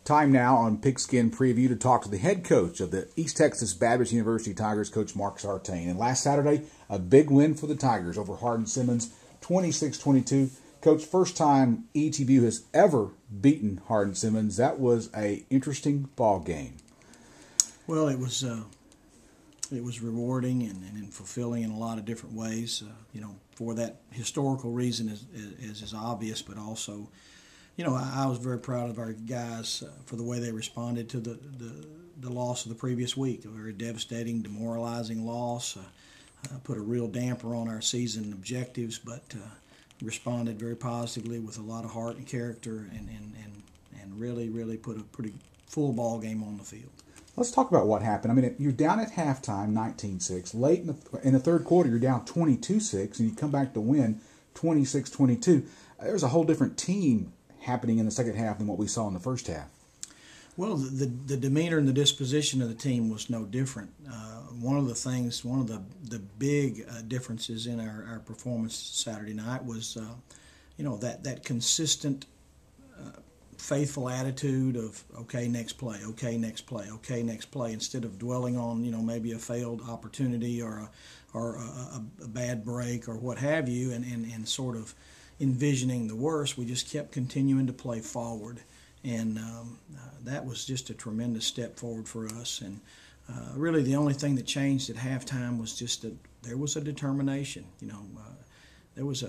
Time now on Pigskin Preview to talk to the head coach of the East Texas Baptist University Tigers, Coach Mark Sartain. And last Saturday, a big win for the Tigers over Hardin-Simmons, 26-22. Coach, first time ETBU has ever beaten Hardin-Simmons. That was an interesting ball game. Well, it was rewarding and fulfilling in a lot of different ways. For that historical reason is obvious, but also, I was very proud of our guys for the way they responded to the loss of the previous week. A very devastating, demoralizing loss. Put a real damper on our season objectives, but responded very positively with a lot of heart and character, and really put a pretty full ball game on the field. Let's talk about what happened. I mean, you're down at halftime, 19-6. Late in the third quarter, you're down 22-6, and you come back to win 26-22. There's a whole different team happening in the second half than what we saw in the first half. Well, the demeanor and the disposition of the team was no different. One of the big differences in our performance Saturday night was, that consistent, faithful attitude of okay, next play, okay, next play, okay, next play, instead of dwelling on maybe a failed opportunity or a bad break or what have you, and sort of envisioning the worst. We just kept continuing to play forward. And that was just a tremendous step forward for us. And really the only thing that changed at halftime was just that there was a determination. There was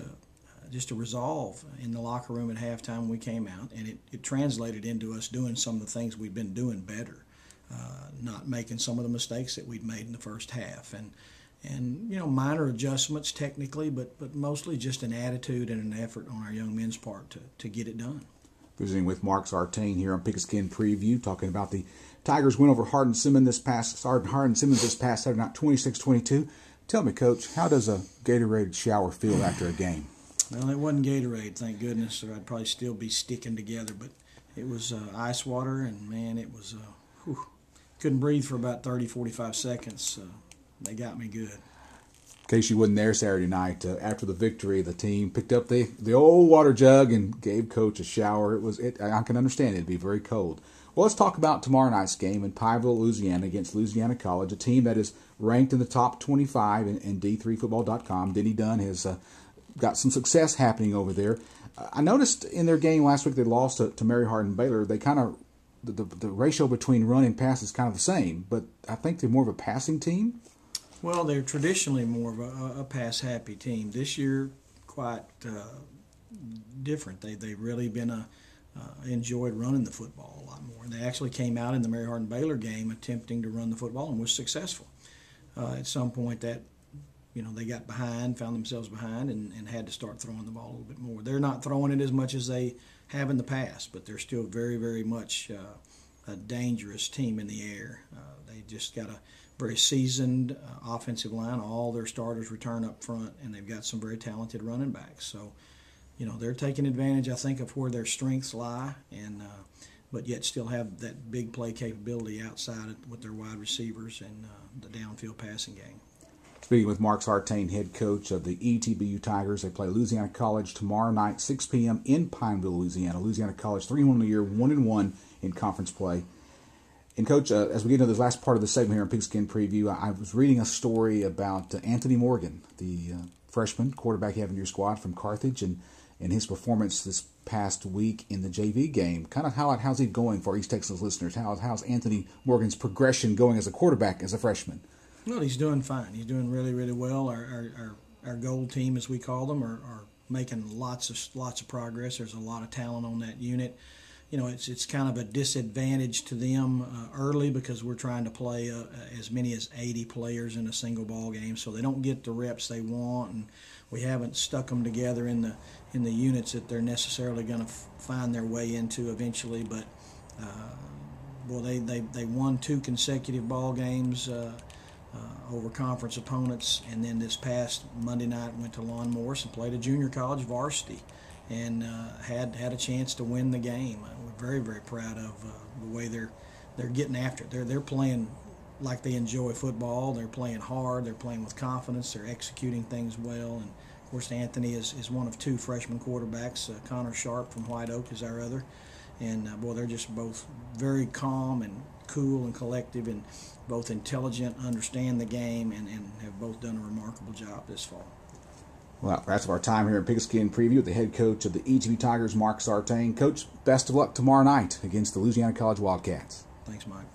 just a resolve in the locker room at halftime when we came out. And it translated into us doing some of the things we've been doing better, not making some of the mistakes that we'd made in the first half. And minor adjustments technically, but mostly just an attitude and an effort on our young men's part to get it done. Visiting with Mark Sartain here on Pigskin Preview, talking about the Tigers' win over Hardin-Simmons this past Saturday night, 26-22. Tell me, Coach, how does a Gatorade shower feel after a game? Well, it wasn't Gatorade, thank goodness, or I'd probably still be sticking together. But it was ice water, and man, it was couldn't breathe for about 30, 45 seconds. They got me good. In case you wasn't there Saturday night, after the victory, the team picked up the old water jug and gave Coach a shower. I can understand it'd be very cold. Well, let's talk about tomorrow night's game in Pineville, Louisiana, against Louisiana College, a team that is ranked in the top 25 in D3Football.com. Denny Dunn has got some success happening over there. I noticed in their game last week they lost to Mary Hardin-Baylor. They kind of the ratio between run and pass is kind of the same, but I think they're more of a passing team. Well, they're traditionally more of a pass-happy team. This year, quite different. They've really been enjoyed running the football a lot more. And they actually came out in the Mary Hardin-Baylor game attempting to run the football and was successful. At some point, that they got behind, found themselves behind, and had to start throwing the ball a little bit more. They're not throwing it as much as they have in the past, but they're still very, very much a dangerous team in the air. They just got a very seasoned offensive line. All their starters return up front, and they've got some very talented running backs. So, they're taking advantage, I think, of where their strengths lie, but yet still have that big play capability outside with their wide receivers and the downfield passing game. Speaking with Mark Sartain, head coach of the ETBU Tigers. They play Louisiana College tomorrow night, 6 p.m. in Pineville, Louisiana. Louisiana College 3-1 on the year, 1-1 in conference play. And, Coach, as we get into this last part of the segment here on Pigskin Preview, I was reading a story about Anthony Morgan, the freshman quarterback you have in your squad from Carthage, and his performance this past week in the JV game. Kind of how's he going for East Texas listeners? How's Anthony Morgan's progression going as a quarterback as a freshman? Well, he's doing fine. He's doing really, really well. Our gold team, as we call them, are making lots of progress. There's a lot of talent on that unit. It's kind of a disadvantage to them early because we're trying to play as many as 80 players in a single ball game, so they don't get the reps they want, and we haven't stuck them together in the units that they're necessarily going to find their way into eventually. But they won 2 consecutive ball games over conference opponents, and then this past Monday night went to Lon Morris and played a junior college varsity. And had a chance to win the game. We're very, very proud of the way they're getting after it. They're playing like they enjoy football. They're playing hard. They're playing with confidence. They're executing things well. And of course, Anthony is one of 2 freshman quarterbacks. Connor Sharp from White Oak is our other. And boy, they're just both very calm and cool and collective, and both intelligent, understand the game, and have both done a remarkable job this fall. Well, that's our time here in Pigskin Preview with the head coach of the ETBU Tigers, Mark Sartain. Coach, best of luck tomorrow night against the Louisiana College Wildcats. Thanks, Mike.